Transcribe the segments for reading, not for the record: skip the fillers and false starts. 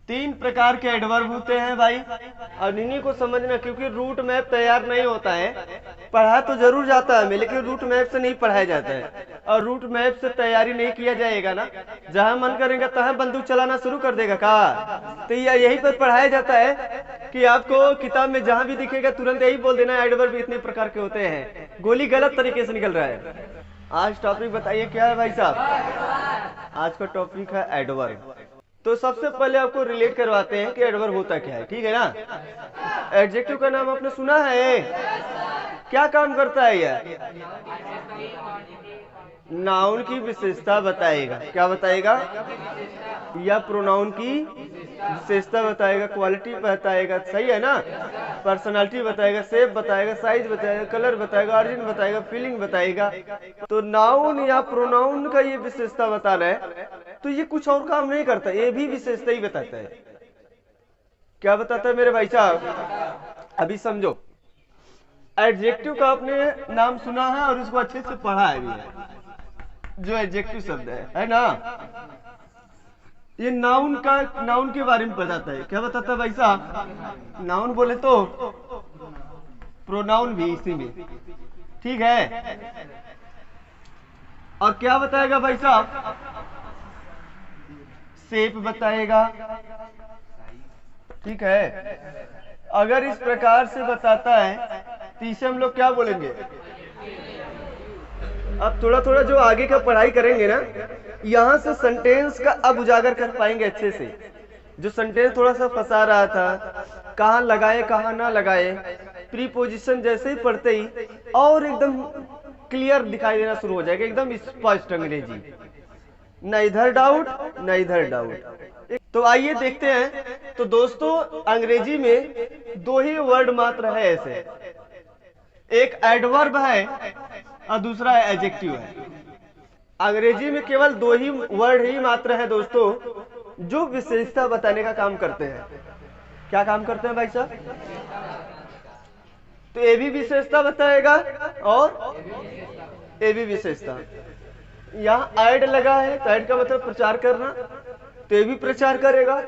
तीन प्रकार के एडवर्ब होते हैं भाई, और इन्हीं को समझना, क्योंकि रूट मैप तैयार नहीं होता है। पढ़ा तो जरूर जाता है लेकिन रूट मैप से नहीं पढ़ाया जाता है, और रूट मैप से तैयारी नहीं किया जाएगा ना, जहां मन करेगा तहां बंदूक चलाना शुरू कर देगा का। तो यही पर पढ़ाया जाता है कि आपको किताब में जहां भी दिखेगा तुरंत यही बोल देना एडवर्ब इतने प्रकार के होते हैं। गोली गलत तरीके से निकल रहा है। आज टॉपिक बताइए क्या है भाई साहब? आज का टॉपिक है एडवर्ब। तो सबसे पहले आपको रिलेट करवाते हैं कि एडवर्ब होता क्या है, ठीक है ना। एडजेक्टिव का नाम आपने सुना है? क्या काम करता है यह? नाउन की विशेषता बताएगा। क्या बताएगा? या प्रोनाउन की विशेषता बताएगा, क्वालिटी बताएगा, सही है ना। पर्सनालिटी बताएगा, शेप बताएगा, साइज बताएगा, कलर बताएगा, ऑरिजिन बताएगा, फीलिंग बताएगा। तो नाउन या प्रोनाउन का ये विशेषता बता रहा है, तो ये कुछ और काम नहीं करता, ये भी विशेषता ही बताता है। क्या बताता है मेरे भाई साहब? अभी समझो, एडजेक्टिव का आपने नाम सुना है और उसको अच्छे से पढ़ा है भी है, जो एडजेक्टिव शब्द है ना। ये नाउन के बारे में बताता है। क्या बताता है भाई साहब? नाउन बोले तो प्रोनाउन भी इसी में, ठीक है। और क्या बताएगा भाई साहब? शेप बताएगा, ठीक है। अगर इस प्रकार से बताता है तो इसे हम लोग क्या बोलेंगे? अब थोड़ा थोड़ा जो आगे का पढ़ाई करेंगे ना, यहां से सेंटेंस का अब उजागर कर पाएंगे अच्छे से। जो सेंटेंस थोड़ा सा फंसा रहा था, कहाँ लगाए कहाँ ना लगाए, प्रीपोजिशन जैसे ही पढ़ते ही और एकदम क्लियर दिखाई देना शुरू हो जाएगा, एकदम स्पष्ट अंग्रेजी, न इधर डाउट न इधर डाउट। तो आइए देखते हैं। तो दोस्तों, अंग्रेजी में दो ही वर्ड मात्र है ऐसे, एक एडवर्ब है और दूसरा एडजेक्टिव है। अंग्रेजी में केवल दो ही वर्ड ही मात्र है दोस्तों, जो विशेषता बताने का काम करते हैं। क्या काम करते हैं भाई साहब? तो ए भी विशेषता बताएगा और ए भी विशेषता। यहाँ ऐड लगा है तो ऐड का मतलब प्रचार करना, तो ये भी प्रचार करेगा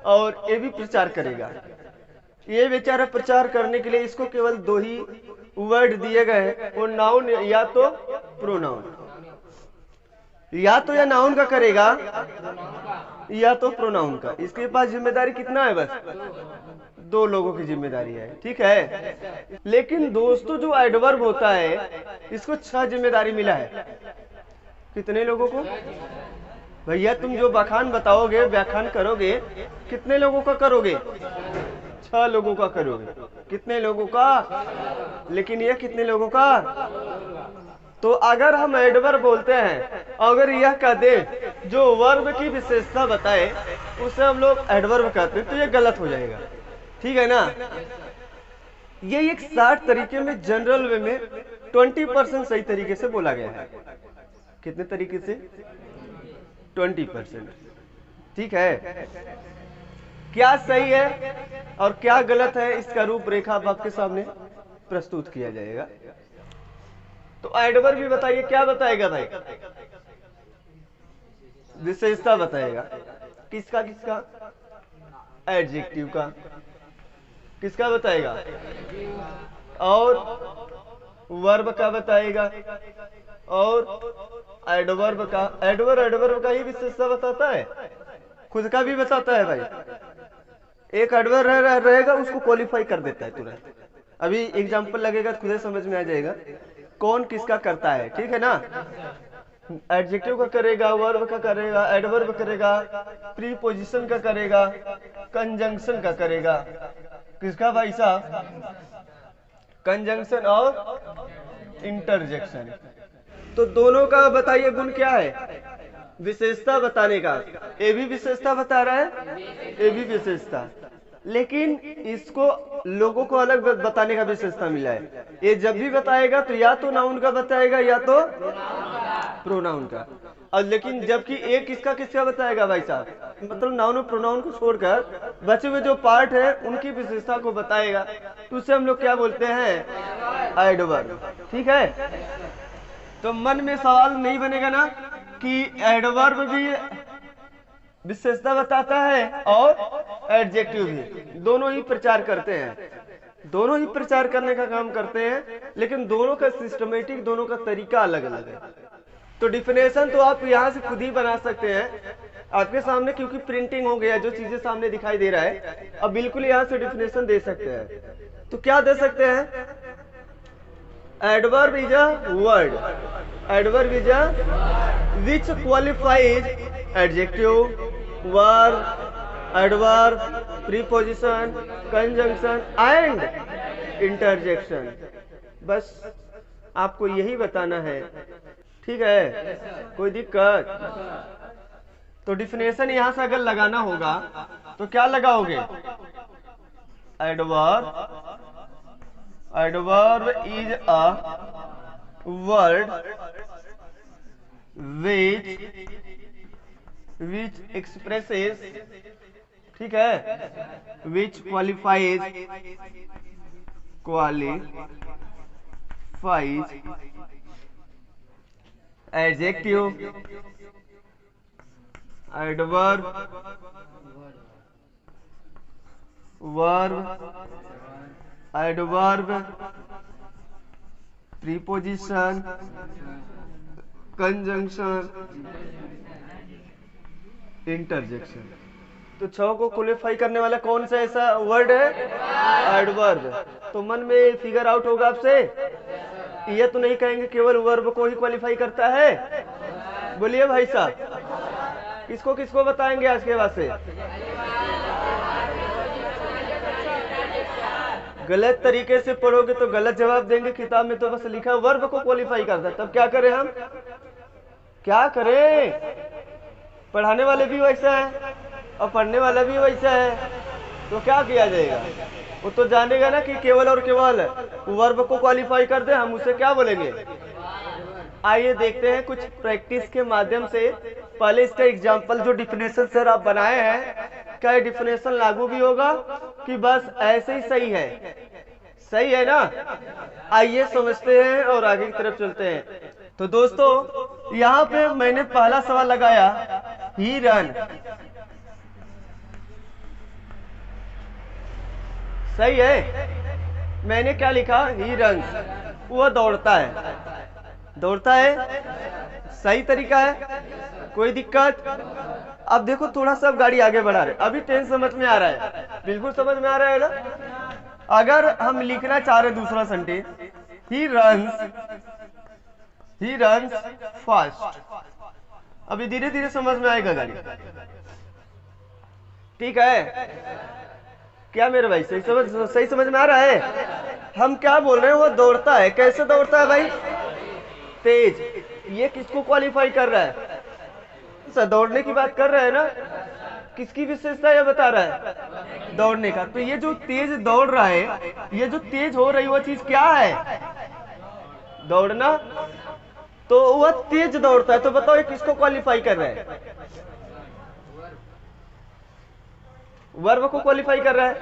और ये भी प्रचार करेगा। ये बेचारा प्रचार करने के लिए इसको केवल दो ही वर्ड दिए गए हैं, वो नाउन या तो प्रोनाउन, या तो या नाउन का करेगा या तो प्रोनाउन का। इसके पास जिम्मेदारी कितना है? बस दो लोगों की जिम्मेदारी है, ठीक है। लेकिन दोस्तों, जो एडवर्ब होता है इसको 6 जिम्मेदारी मिला है। कितने लोगों को? भैया तुम जो बखान बताओगे, व्याख्यान करोगे, कितने लोगों का करोगे? 6 लोगों का करोगे। कितने लोगों का? लेकिन ये कितने लोगों का? तो अगर हम एडवर्ब बोलते हैं, अगर यह कह दे जो वर्ब की विशेषता बताए उसे हम लोग एडवर्ब कहते हैं, तो ये गलत हो जाएगा, ठीक है ना। ये एक 60 तरीके में, जनरल वे में 20% सही तरीके से बोला गया है। कितने तरीके से? 20%, ठीक है। क्या सही है और क्या गलत है, इसका रूपरेखा आपके सामने प्रस्तुत किया जाएगा। तो एडवर्ब भी बताइए, क्या बताएगा भाई? विशेषता बताएगा। किसका किसका? एडजेक्टिव का। किसका बताएगा? और वर्ब का बताएगा, और एडवर्ब का। एडवर्ब का ही विशेषता बताता है, खुद का भी बताता है भाई। एक एडवर्ब रहेगा, उसको क्वालिफाई कर देता है तुरंत। अभी एग्जांपल लगेगा तो खुद समझ में आ जाएगा कौन किसका करता है, ठीक है ना। एडजेक्टिव का करेगा, वर्ब का करेगा, एडवर्ब करेगा, प्रीपोजिशन का करेगा, कंजंक्शन का करेगा। किसका भाई साहब? कंजंक्शन और इंटरजेक्शन। तो दोनों का बताइए गुण क्या है? विशेषता बताने का। ये भी विशेषता बता रहा है, ये भी विशेषता, लेकिन इसको लोगों को अलग बताने का विशेषता मिला है। ये जब भी बताएगा तो या तो नाउन का बताएगा या तो प्रोनाउन का। और लेकिन जबकि एक किसका किसका बताएगा भाई साहब? मतलब नाउन और प्रोनाउन को छोड़कर बचे हुए जो पार्ट है उनकी विशेषता को बताएगा, तो उसे हम लोग क्या बोलते हैं? एडवर्ब, ठीक है। तो मन में सवाल नहीं बनेगा ना कि एडवर्ब भी विशेषता बताता है और एडजेक्टिव भी, दोनों ही प्रचार करते हैं, दोनों ही प्रचार करने का काम करते हैं, लेकिन दोनों का सिस्टमेटिक, दोनों का तरीका अलग अलग है। तो डिफिनेशन तो आप यहाँ से खुद ही बना सकते हैं आपके सामने, क्योंकि प्रिंटिंग हो गया, जो चीजें सामने दिखाई दे रहा है, अब बिल्कुल यहाँ से डिफिनेशन दे सकते हैं। तो क्या दे सकते हैं? Adverb is a word, adverb is a which qualifies adjective, verb, adverb, preposition, conjunction and interjection. बस आपको यही बताना है, ठीक है? कोई दिक्कत? तो डिफिनेशन यहां से अगर लगाना होगा तो क्या लगाओगे? Adverb, adverb is a word which expresses, ठीक है, which qualifies adjective, adverb, verb, adverb, preposition, conjunction, interjection. तो 6 को क्वालिफाई करने वाला कौन सा ऐसा वर्ड है? एडवर्ब। तो मन में फिगर आउट होगा आपसे, ये तो नहीं कहेंगे केवल वर्ब को ही क्वालिफाई करता है। बोलिए भाई साहब, किसको किसको बताएंगे आज के बाद से? गलत तरीके से पढ़ोगे तो गलत जवाब देंगे। किताब में तो बस लिखा है वर्ब को क्वालिफाई करता है, तब क्या करें हम? क्या करें? पढ़ाने वाले भी वैसा है और पढ़ने वाला भी वैसा है, तो क्या किया जाएगा? वो तो जानेगा ना कि केवल और केवल वर्ब को क्वालिफाई कर दे, हम उसे क्या बोलेंगे? आइए देखते हैं कुछ प्रैक्टिस के माध्यम से। पहले इसका एग्जाम्पल जो डिफिनेशन सर आप बनाए हैं, क्या ये डिफिनेशन लागू भी होगा कि बस ऐसे ही सही है? सही है ना? आइए समझते हैं और आगे की तरफ चलते हैं। तो दोस्तों यहाँ पे मैंने पहला सवाल लगाया, ही रन। सही है। मैंने क्या लिखा? ही रन, वो दौड़ता है। दौड़ता है, सही तरीका है, कोई दिक्कत? अब देखो थोड़ा सा गाड़ी आगे बढ़ा रहे, अभी टेंस समझ में आ रहा है? बिल्कुल समझ में आ रहा है ना? अगर हम लिखना चाह रहे दूसरा सेंटेंस, ही रन्स फास्ट, अभी धीरे धीरे समझ में आएगा गाड़ी, ठीक है? क्या मेरे भाई सही समझ में आ रहा है? हम क्या बोल रहे हैं? वो दौड़ता है। कैसे दौड़ता है भाई? तेज। ये किसको क्वालिफाई कर रहा है? दौड़ने की बात कर रहा है ना? किसकी विशेषता ये बता रहा है? दौड़ने का। तो ये जो तेज दौड़ रहा है, ये जो तेज हो रही वो चीज क्या है? दौड़ना। तो वह तेज दौड़ता है, तो बताओ ये किसको क्वालिफाई कर रहा है? वर्ब को क्वालिफाई कर रहा है।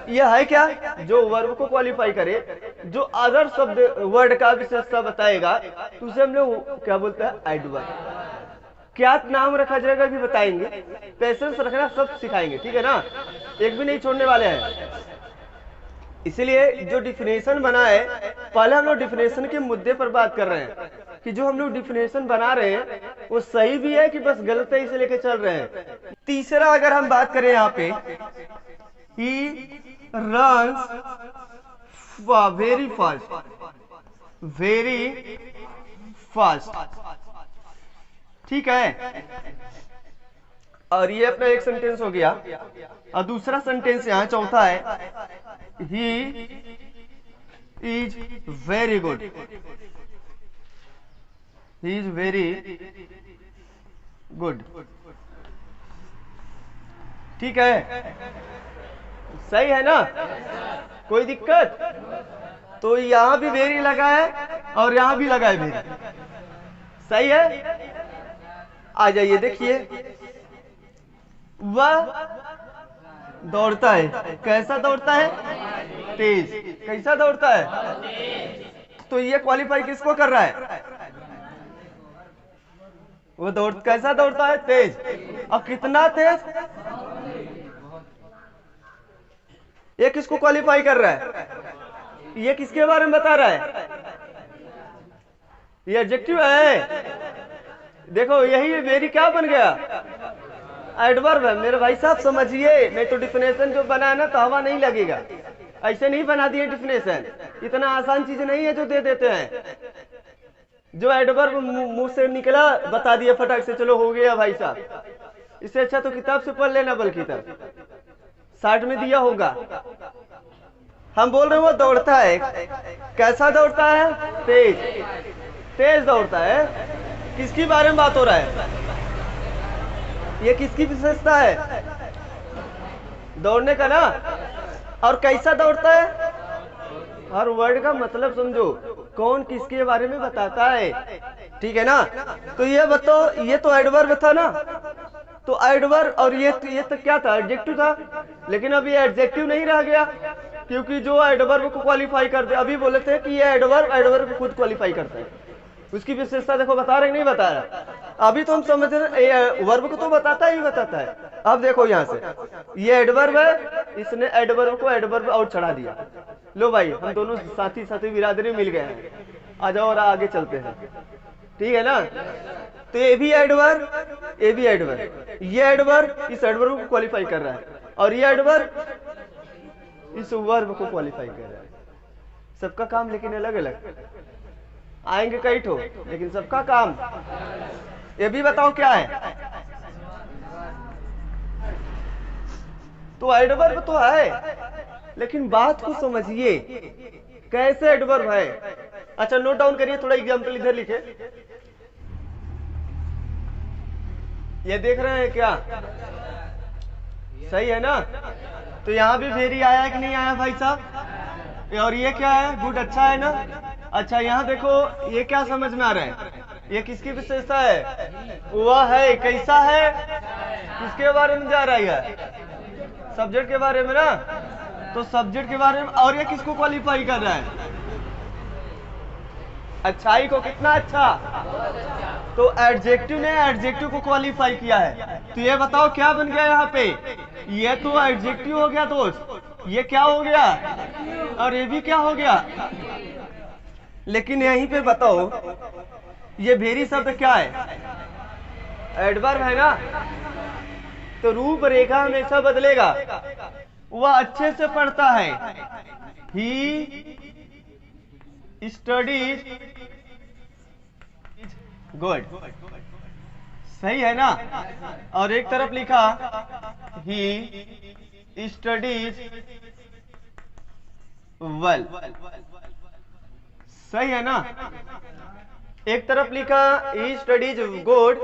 यह है क्या? जो वर्ब को क्वालिफाई करे, जो अदर शब्द वर्ड का विशेषता बताएगा, तो उसे हम लोग क्या बोलते हैं? एडवर्ब। क्या नाम रखा जाएगा भी बताएंगे, पैसेंस रखना सब सिखाएंगे, ठीक है ना? एक भी नहीं छोड़ने वाले हैं। इसलिए जो डिफिनेशन बना है, पहले हम लोग डिफिनेशन के मुद्दे पर बात कर रहे हैं कि जो हम लोग डिफिनेशन बना रहे हैं वो सही भी है कि बस गलत है इसे लेके चल रहे हैं। तीसरा अगर हम बात करें यहाँ पे, ही रन्स वेरी फास्ट, ठीक है? और ये अपना एक सेंटेंस हो गया। और दूसरा सेंटेंस यहाँ चौथा है, he is very good, he is very good, ठीक है? सही है ना? कोई दिक्कत? तो यहां भी वेरी लगा है और यहां भी लगा है वेरी, सही है? आ जाइए, देखिए, वह दौड़ता है। कैसा दौड़ता है? तेज। कैसा दौड़ता है? तो ये क्वालिफाई किसको कर रहा है? वो कैसा दौड़ता है? तेज। और कितना तेज? ये किसको क्वालिफाई कर रहा है? ये किसके बारे में बता रहा है? ये एडजेक्टिव है। देखो यही वेरी क्या बन गया? एडवर्ब है। मेरे भाई साहब समझिए, नहीं तो डिफिनेशन जो बना है ना तो हवा नहीं लगेगा। ऐसे नहीं बना दिए डिफिनेशन, इतना आसान चीज नहीं है जो दे देते हैं। जो एडवर्ब मुंह से निकला बता दिया फटाक से, चलो हो गया भाई साहब। इससे अच्छा तो किताब से पढ़ लेना, बल्कि तब 60 में दिया होगा। हम बोल रहे हैं वो दौड़ता है। कैसा दौड़ता है? तेज। तेज दौड़ता है। किसकी बारे में बात हो रहा है? ये किसकी विशेषता है? दौड़ने का ना। और कैसा दौड़ता है? हर वर्ड का मतलब समझो, कौन किसके बारे में बताता है, ठीक है ना। तो ये बताओ, ये तो एडवर्ब था ना, तो एडवर्ब, और ये तो क्या था? एडजेक्टिव था। लेकिन अब ये एडजेक्टिव नहीं रह गया, क्योंकि जो एडवर्ब को क्वालिफाई कर दे, अभी बोले थे कि ये एडवर्ब खुद क्वालिफाई करता है। उसकी विशेषता देखो बता रहे नहीं बता रहा। अभी तो हम समझ रहे वर्ब को तो बताता ही बताता है। अब देखो यहाँ से, ये एडवर्ब है, इसने एडवर्ब को एडवर्ब और चढ़ा दिया। लो भाई, हम दोनों साथी साथी बिरादरी मिल गए हैं, आ जाओ और आगे चलते हैं, ठीक है ना। तो ये भी एडवर्ब, ये भी एडवर्ब, ये एडवर्ब इस एडवर्ब को क्वालिफाई कर रहा है, और ये एडवर्ब इस वर्ब को क्वालिफाई कर रहा है। सबका काम लेकिन अलग अलग, आएंगे कई ठो, लेकिन सबका काम। ये भी बताओ क्या है? तो एडवर्ब तो है, लेकिन बात को समझिए कैसे एडवर्ब है। अच्छा नोट डाउन करिए, थोड़ा एग्जांपल इधर लिखे। ये देख रहे हैं क्या? सही है ना। तो यहाँ भी वेरी आया है कि नहीं आया भाई साहब? और ये क्या है? गुड, अच्छा है ना। अच्छा यहाँ देखो, ये क्या समझ में आ रहा है? ये किसकी विशेषता है? वह है। कैसा है? किसके बारे में जा रहा है? सब्जेक्ट के बारे में ना। तो सब्जेक्ट के बारे में, और ये किसको क्वालिफाई कर रहा है? अच्छाई को। कितना अच्छा? तो एडजेक्टिव ने एडजेक्टिव को क्वालिफाई किया है। तो ये बताओ क्या बन गया यहाँ पे? ये तो एडजेक्टिव हो गया दोस्त, ये क्या हो गया? और ये भी क्या हो गया? लेकिन यहीं पे बताओ, ये वेरी शब्द क्या है? एडवर्ब है ना। तो रूपरेखा हमेशा बदलेगा। वह अच्छे से पढ़ता है। He studies good. सही है ना। और एक तरफ लिखा ही स्टडीज वेल। सही है ना। एक तरफ लिखा ही स्टडीज गुड,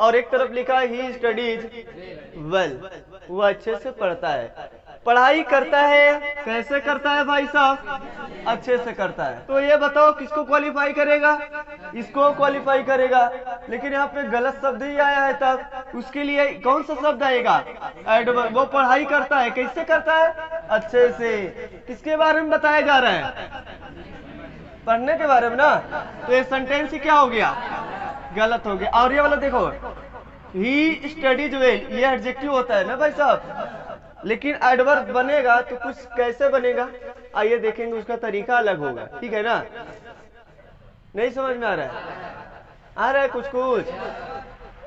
और एक तरफ लिखा ही स्टडीज वेल। वो अच्छे से पढ़ता है। पढ़ाई करता है। कैसे करता है भाई साहब? अच्छे से करता है। तो ये बताओ किसको क्वालिफाई करेगा? इसको क्वालिफाई करेगा। लेकिन यहाँ पे गलत शब्द ही आया है, तब उसके लिए कौन सा शब्द आएगा? एडवर्ब। वो पढ़ाई करता है। कैसे करता है? अच्छे से। किसके बारे में बताया जा रहा है? पढ़ने के बारे में ना। तो ये सेंटेंस ही क्या हो गया? गलत हो गया। और ये वाला देखो, ही स्टडीज वेल, ये एडजेक्टिव होता है ना भाई साहब। लेकिन एडवर्ब बनेगा तो कुछ कैसे बनेगा? आइए देखेंगे, उसका तरीका अलग होगा, ठीक है ना। नहीं समझ में आ रहा है? आ रहा है कुछ कुछ।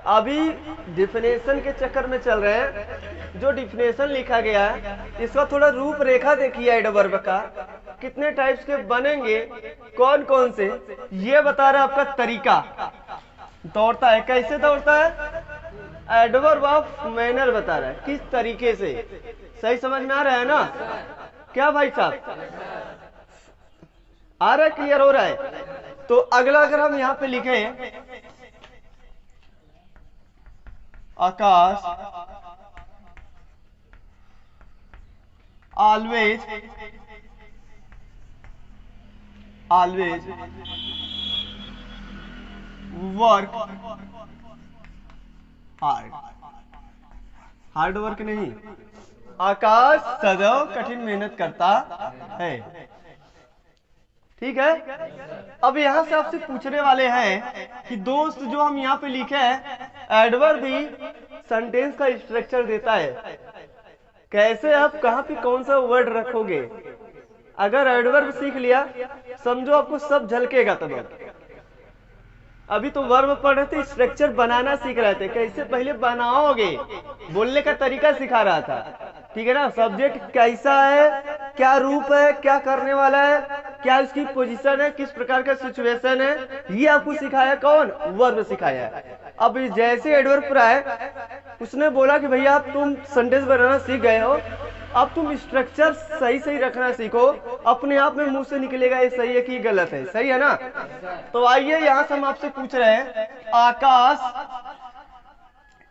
अभी डिफिनेशन के चक्कर में चल रहे हैं। जो डिफिनेशन लिखा गया है, इसका थोड़ा रूपरेखा देखिए एडवर्ब का, कितने टाइप्स के बनेंगे, कौन कौन से, ये बता रहा है आपका तरीका। दौड़ता है। कैसे दौड़ता है? एडवर्ब ऑफ मैनर बता रहा है, किस तरीके से। सही समझ में आ रहा है ना? क्या भाई साहब? आ रहा है? क्लियर हो रहा है? तो अगला अगर हम यहां पे लिखे, आकाश ऑलवेज वर्क हार्ड वर्क नहीं, आकाश सदैव कठिन मेहनत करता है। ठीक है। अब यहाँ से आपसे पूछने वाले हैं कि दोस्त जो हम यहाँ पे लिखे हैं एडवर्ब भी सेंटेंस का स्ट्रक्चर देता है, कैसे आप कहाँ पे कौन सा वर्ड रखोगे। अगर एडवर्ब सीख लिया समझो आपको सब झलकेगा तब। अभी तो वर्ब पढ़ रहे थे, स्ट्रक्चर बनाना सीख रहे थे, कैसे पहले बनाओगे, बोलने का तरीका सिखा रहा था, ठीक है ना। सब्जेक्ट कैसा है, क्या रूप है, क्या करने वाला है, क्या उसकी पोजीशन है, किस प्रकार का सिचुएशन है, ये आपको सिखाया कौन, वर्ब सिखाया है। अब जैसे एडवर्ब पर आए उसने बोला कि भैया आप तुम सेंटेंस बनाना सीख गए हो, अब तुम स्ट्रक्चर सही सही रखना सीखो, अपने आप में मुंह से निकलेगा ये सही है कि गलत है, सही है ना। तो आइए यहाँ से हम आपसे पूछ रहे हैं, आकाश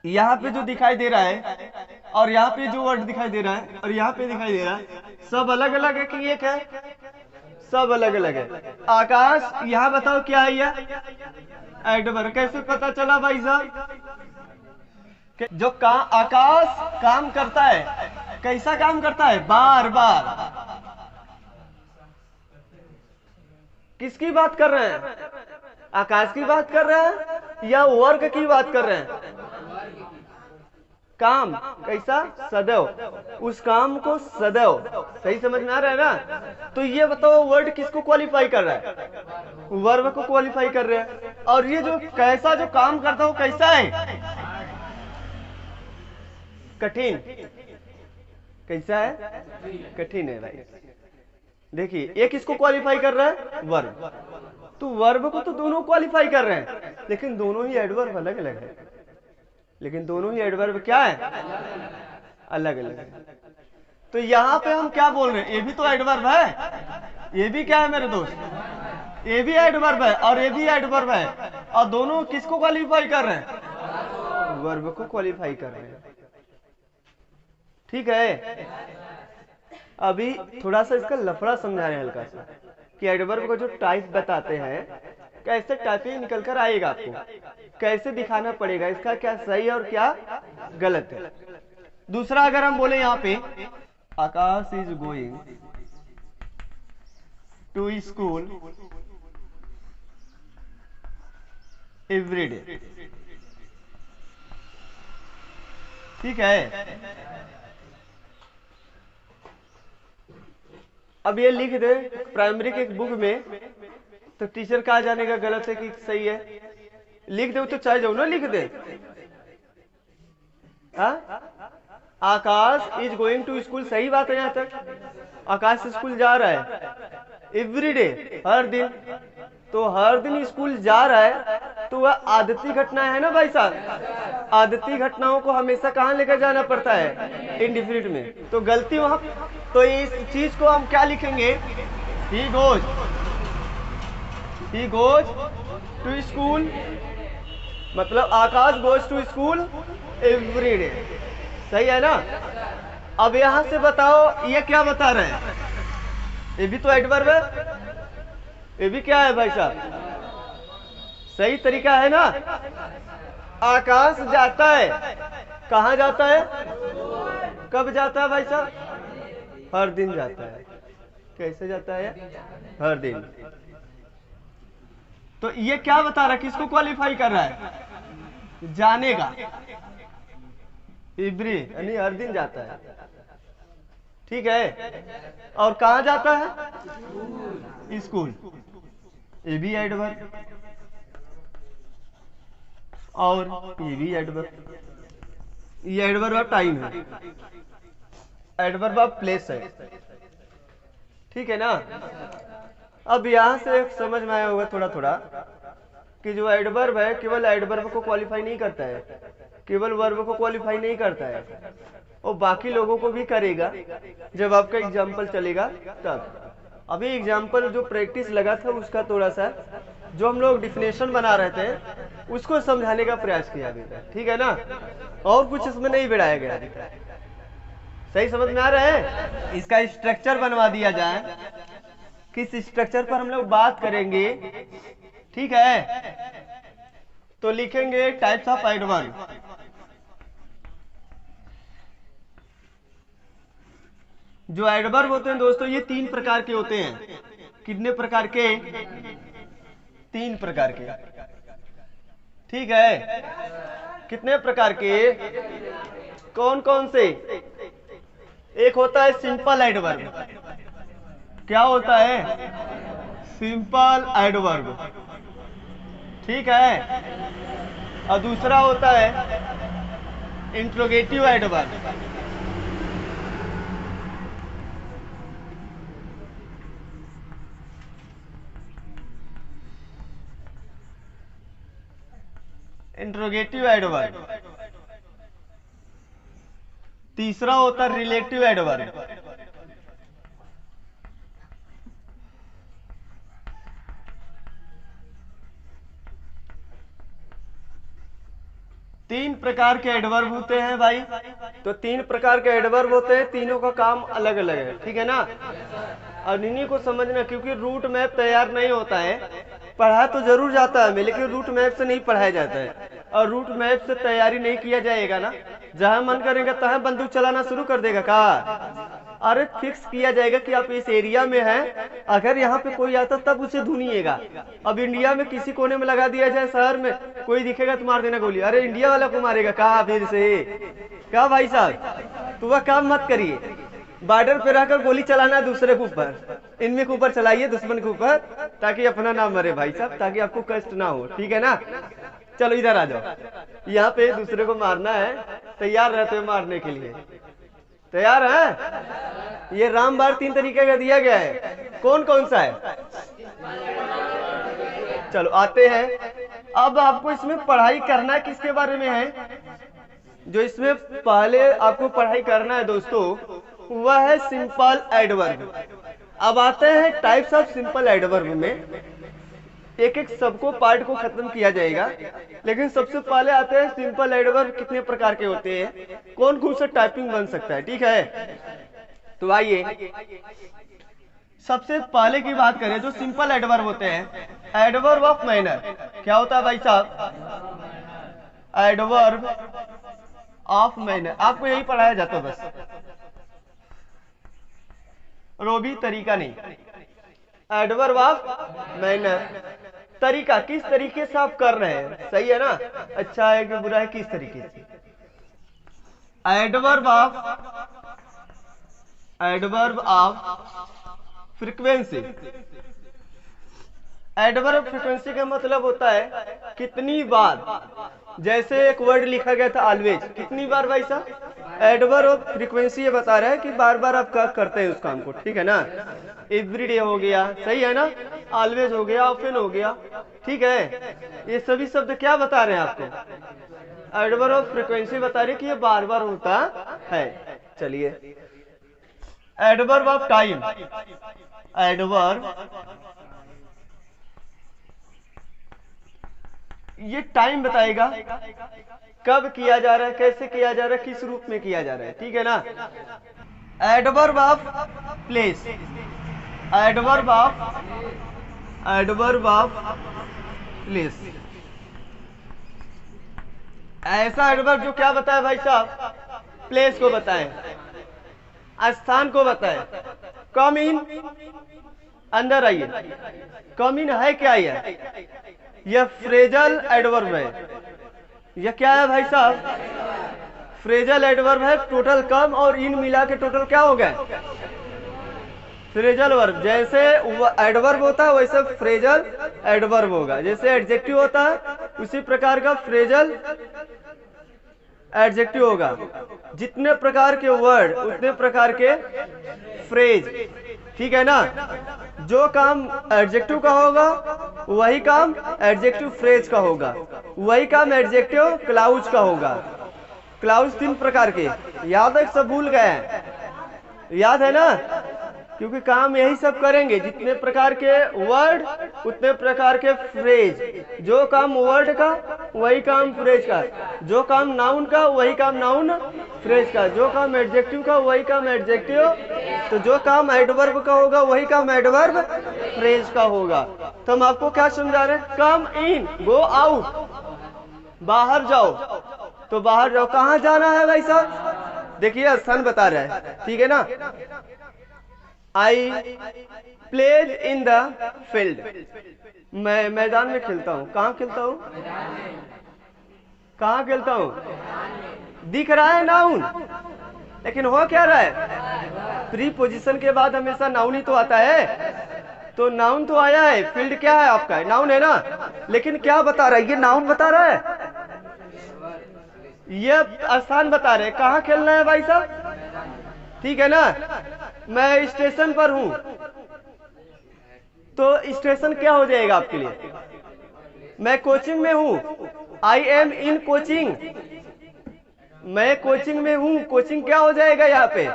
यहाँ पे जो दिखाई दे रहा है और यहाँ पे जो वर्ड दिखाई दे रहा है और यहाँ पे दिखाई दे रहा है, सब अलग अलग है कि एक है, सब अलग अलग है। आकाश यहाँ बताओ क्या है, यह एडवर्ब। कैसे पता चला भाई साहब, जो आकाश काम करता है, कैसा काम करता है, बार बार। किसकी बात कर रहे हैं, आकाश की बात कर रहे हैं या वर्क की बात कर रहे हैं। काम कैसा, सदैव, उस काम को सदैव, सही समझ में आ रहा है ना। तो ये बताओ वर्ड किसको क्वालिफाई कर रहा है, वर्ब को क्वालिफाई कर रहे हैं। और ये जो कैसा जो काम करता है वो कैसा है, कठिन, कैसा है, कठिन है भाई। देखिए ये किसको क्वालिफाई कर रहा है, वर्ब। तो वर्ब को तो दोनों क्वालिफाई कर रहे हैं, लेकिन दोनों ही एडवर्ब अलग अलग है, लेकिन दोनों ही एडवर्ब क्या है, अलग अलग है। तो यहाँ पे हम क्या बोल रहे हैं, ये भी तो एडवर्ब है, ये भी क्या है मेरे दोस्त, ये भी एडवर्ब है और ये भी एडवर्ब है, और दोनों किसको क्वालिफाई कर रहे हैं, वर्ब को क्वालिफाई कर रहे हैं, ठीक है। अभी थोड़ा सा इसका लफड़ा समझा रहे हैं हल्का सा, कि एडवर्ब को जो टाइप बताते हैं कैसे टाइपिंग निकल कर आएगा, आपको कैसे दिखाना पड़ेगा, इसका क्या सही है और क्या गलत है। दूसरा अगर हम बोले यहाँ पे, Akash is going to school every day, ठीक है। अब ये लिख दे प्राइमरी के एक बुक में, तो टीचर कहा जाने का गलत है कि सही है, लिख दे तो चाहे जाओ ना लिख दे। आकाश इज गोइंग टू स्कूल, सही बात है यहाँ तक, आकाश स्कूल जा रहा है एवरी डे, हर दिन। तो हर दिन स्कूल जा रहा है तो वह आदती घटना है ना भाई साहब, आदती घटनाओं को हमेशा कहाँ लेकर जाना पड़ता है, इंडिफिनिट में। तो गलती वहां, तो इस चीज को हम क्या लिखेंगे, ही गोज टू स्कूल, मतलब Akash goes to school every day, सही है ना। अब यहां से बताओ ये क्या बता रहे हैं, ये भी तो एडवर्ब है, ये भी क्या है भाई साहब, सही तरीका है ना। आकाश जाता है, कहां जाता है, कब जाता है भाई साहब, हर दिन जाता है। कैसे जाता है, हर दिन। तो ये क्या बता रहा है, किसको क्वालिफाई कर रहा है, जाने का, एवरी यानी हर दिन जाता है, ठीक है। और कहां जाता है, स्कूल, ये भी एडवर्ब, और ये भी एडवर्ब, ये एडवर्ब ऑफ टाइम है, एडवर्ब ऑफ प्लेस है, ठीक है ना। अब यहां से समझ में आया होगा थोड़ा थोड़ा कि जो एडवर्ब है केवल एडवर्ब को क्वालिफाई नहीं करता है, केवल वर्ब को क्वालिफाई नहीं करता है, और बाकी लोगों को भी करेगा जब आपका एग्जाम्पल चलेगा तब। अभी एग्जाम्पल जो प्रैक्टिस लगा था उसका थोड़ा सा जो हम लोग डिफिनेशन बना रहे थे उसको समझाने का प्रयास किया अभी तक, ठीक है ना, और कुछ इसमें नहीं बढ़ाया गया अभी तक। सही समझ में आ रहा है। इसका स्ट्रक्चर बनवा दिया जाए, किस स्ट्रक्चर पर हम लोग बात करेंगे, ठीक है। तो लिखेंगे टाइप्स ऑफ एडवर्ब। जो एडवर्ब होते हैं दोस्तों ये तीन प्रकार के होते हैं, कितने प्रकार के? 3 प्रकार के। ठीक है, कितने प्रकार के? कौन कौन से? एक होता है सिंपल एडवर्ब। क्या होता है? Simple adverb. ठीक है। और दूसरा होता है इंट्रोगेटिव एडवर्ब। Interrogative adverb. तीसरा होता है रिलेटिव एडवर्ब। तीन प्रकार के एडवर्ब होते हैं भाई। तो 3 प्रकार के एडवर्ब होते हैं, तीनों का काम अलग अलग है। ठीक है ना? और इन्हीं को समझना, क्योंकि रूट मैप तैयार नहीं होता है। पढ़ा तो जरूर जाता है लेकिन रूट मैप से नहीं पढ़ाया जाता है। और रूट मैप से तैयारी नहीं किया जाएगा ना, जहां मन करेगा तहां बंदूक चलाना शुरू कर देगा का? अरे फिक्स किया जाएगा कि आप इस एरिया में हैं, अगर यहाँ पे कोई आता तब उसे ढूंढिएगा। अब इंडिया में किसी कोने में लगा दिया जाए, शहर में कोई दिखेगा तो मार देना गोली। अरे इंडिया वाला को मारेगा कहा फिर से? क्या भाई साहब, तो वह काम मत करिए। बॉर्डर पे रहकर गोली चलाना दूसरे के ऊपर, इनमें के ऊपर चलाइए, दुश्मन के ऊपर, ताकि अपना ना मरे भाई साहब, ताकि आपको कष्ट ना हो। ठीक है ना? चलो इधर आ जाओ, यहाँ पे दूसरे को मारना है, तैयार रहते हो मारने के लिए? तैयार है? ये रामबाण 3 तरीके का दिया गया है, कौन कौन सा है? चलो आते हैं। अब आपको इसमें पढ़ाई करना किसके बारे में है? जो इसमें पहले आपको पढ़ाई करना है दोस्तों, वह है सिंपल एडवर्ब। अब आते हैं टाइप्स ऑफ सिंपल एडवर्ब में। एक एक सबको पार्ट को खत्म किया जाएगा, लेकिन सबसे पहले आते हैं सिंपल एडवर्ब कितने प्रकार के होते हैं, कौन कौन सा टाइपिंग बन सकता है। ठीक है, तो आइए सबसे पहले की बात करें। जो सिंपल एडवर्ब होते हैं, एडवर्ब ऑफ मैनर। क्या होता है भाई साहब? Adverb of manner. आपको यही पढ़ाया जाता है बस, रोबी तरीका नहीं। एडवर्ब ऑफ मैनर, तरीका, किस तरीके से आप कर रहे हैं, सही है ना? अच्छा है कि बुरा है, किस तरीके से? Adverb of frequency. Adverb frequency का मतलब होता है कितनी बार। जैसे एक वर्ड लिखा गया था ऑलवेज, कितनी बार भाई साहब? एडवर्ब ऑफ फ्रीक्वेंसी ये बता रहा है कि बार बार आप करते हैं उस काम को। ठीक है ना? एवरीडे हो गया, सही है ना? ऑलवेज हो गया, ऑफन हो गया। ठीक है, ये सभी शब्द क्या बता रहे हैं आपको? एडवर्ब ऑफ फ्रीक्वेंसी बता रहे कि ये बार बार होता है। चलिए, एडवर्ब ऑफ टाइम। एडवर्ब, ये टाइम बताएगा कब किया जा रहा है, कैसे किया जा रहा है, किस रूप में किया जा रहा है। ठीक है ना? Adverb of place. Adverb of place, ऐसा एडवर्ब जो क्या बताए भाई साहब? प्लेस को बताए, स्थान को बताए। कम इन, अंदर आइए। कम इन है क्या? यह फ्रेजल एडवर्ब है। यह क्या है भाई साहब? फ्रेजल एडवर्ब है। टोटल कम और इन मिला के टोटल क्या हो गया? Phrasal verb. जैसे एडवर्ब होता है वैसे फ्रेजल एडवर्ब होगा। जैसे एडजेक्टिव होता है उसी प्रकार का फ्रेजल एडजेक्टिव होगा। जितने प्रकार के वर्ड उतने प्रकार के फ्रेज। ठीक है ना? जो काम एडजेक्टिव का होगा वही काम एडजेक्टिव फ्रेज का होगा, वही काम एडजेक्टिव क्लाउज का होगा। क्लाउज 3 प्रकार के, याद है? सब भूल गए हैं, याद है ना? क्योंकि काम यही सब करेंगे। जितने प्रकार के वर्ड उतने प्रकार के फ्रेज। जो काम वर्ड का वही काम फ्रेज का, जो काम नाउन का वही काम नाउन फ्रेज का, जो काम एडजेक्टिव का वही काम एडजेक्टिव, तो जो काम एडवर्ब का होगा वही काम एडवर्ब फ्रेज का होगा। तो हम आपको क्या समझा रहे हैं? कम इन, गो आउट, बाहर जाओ। तो बाहर जाओ, कहाँ जाना है भाई साहब? देखिए स्थान बता रहा है। ठीक है ना? आई प्लेज इन द फील्ड, मैं मैदान में खेलता हूँ। कहाँ खेलता हूँ? कहाँ खेलता हूँ? दिख रहा है नाउन, लेकिन हो क्या रहा है? प्रीपोजिशन के बाद हमेशा नाउन ही तो आता है। तो नाउन तो आया है, फील्ड क्या है आपका? नाउन है ना, लेकिन क्या बता रहा है? ये नाउन बता रहा है, ये स्थान बता रहे। कहाँ खेलना है भाई साहब? ठीक है ना। मैं स्टेशन पर हूं, तो स्टेशन क्या हो जाएगा आपके लिए? मैं कोचिंग में हूं, आई एम इन कोचिंग, मैं कोचिंग में हूं। कोचिंग क्या हो जाएगा यहाँ पे?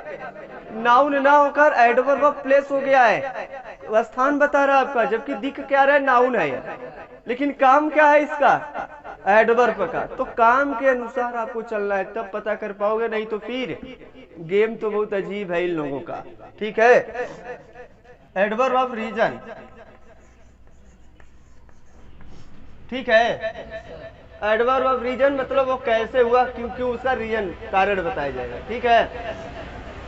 नाउन ना होकर एडवर्ब ऑफ प्लेस हो गया है, स्थान बता रहा है आपका, जबकि दिख क्या रहा है? नाउन है, लेकिन काम क्या है इसका? एडवर्ब का। तो काम के अनुसार आपको चलना है, तब पता कर पाओगे, नहीं तो फिर गेम तो बहुत अजीब है इन लोगों का। ठीक है। एडवर्ब ऑफ रीजन, ठीक है। एडवर्ब ऑफ रीजन मतलब वो कैसे हुआ, क्यों उसका रीजन, कारण बताया जाएगा। ठीक है।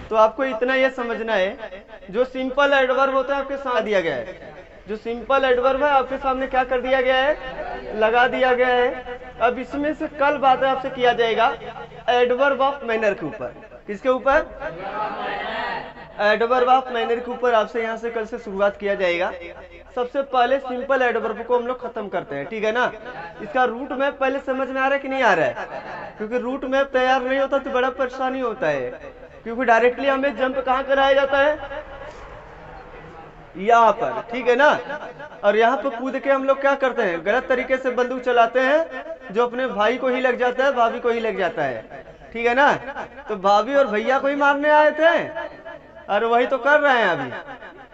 तो आपको इतना ये समझना है, जो सिंपल एडवर्ब होता है आपके साथ दिया गया है, जो सिंपल एडवर्ब है आपके सामने क्या कर दिया गया है? लगा दिया गया है। अब इसमें से कल बात आपसे किया जाएगा एडवर्ब ऑफ मैनर के ऊपर। किसके ऊपर? एडवर्ब ऑफ मैनर के ऊपर आपसे यहाँ से कल से शुरुआत किया जाएगा। सबसे पहले सिंपल एडवर्ब को हम लोग खत्म करते हैं, ठीक है ना। इसका रूट मैप पहले समझ में आ रहा है कि नहीं आ रहा है? क्योंकि रूट मैप तैयार नहीं होता तो बड़ा परेशानी होता है, क्योंकि डायरेक्टली हमें जंप कहाँ कराया जाता है? यहाँ पर, ठीक है ना। और यहाँ पर कूद के हम लोग क्या करते हैं? गलत तरीके से बंदूक चलाते हैं, जो अपने भाई को ही लग जाता है, भाभी को ही लग जाता है, ठीक है ना। तो भाभी और भैया को ही मारने आए थे, और वही तो कर रहे हैं अभी।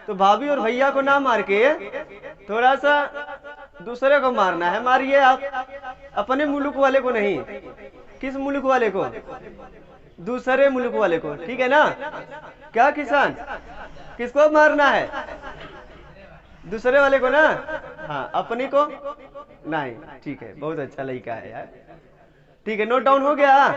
तो भाभी और भैया को ना मार के थोड़ा सा दूसरे को मारना है। मारिए आप, अपने मुल्क वाले को नहीं। किस मुल्क वाले को? दूसरे मुल्क वाले को, ठीक है ना। क्या किसान, किसको मारना है? दूसरे वाले को ना। हाँ, अपनी को नहीं। ठीक है, बहुत अच्छा लड़का है यार। ठीक है, नोट डाउन हो गया।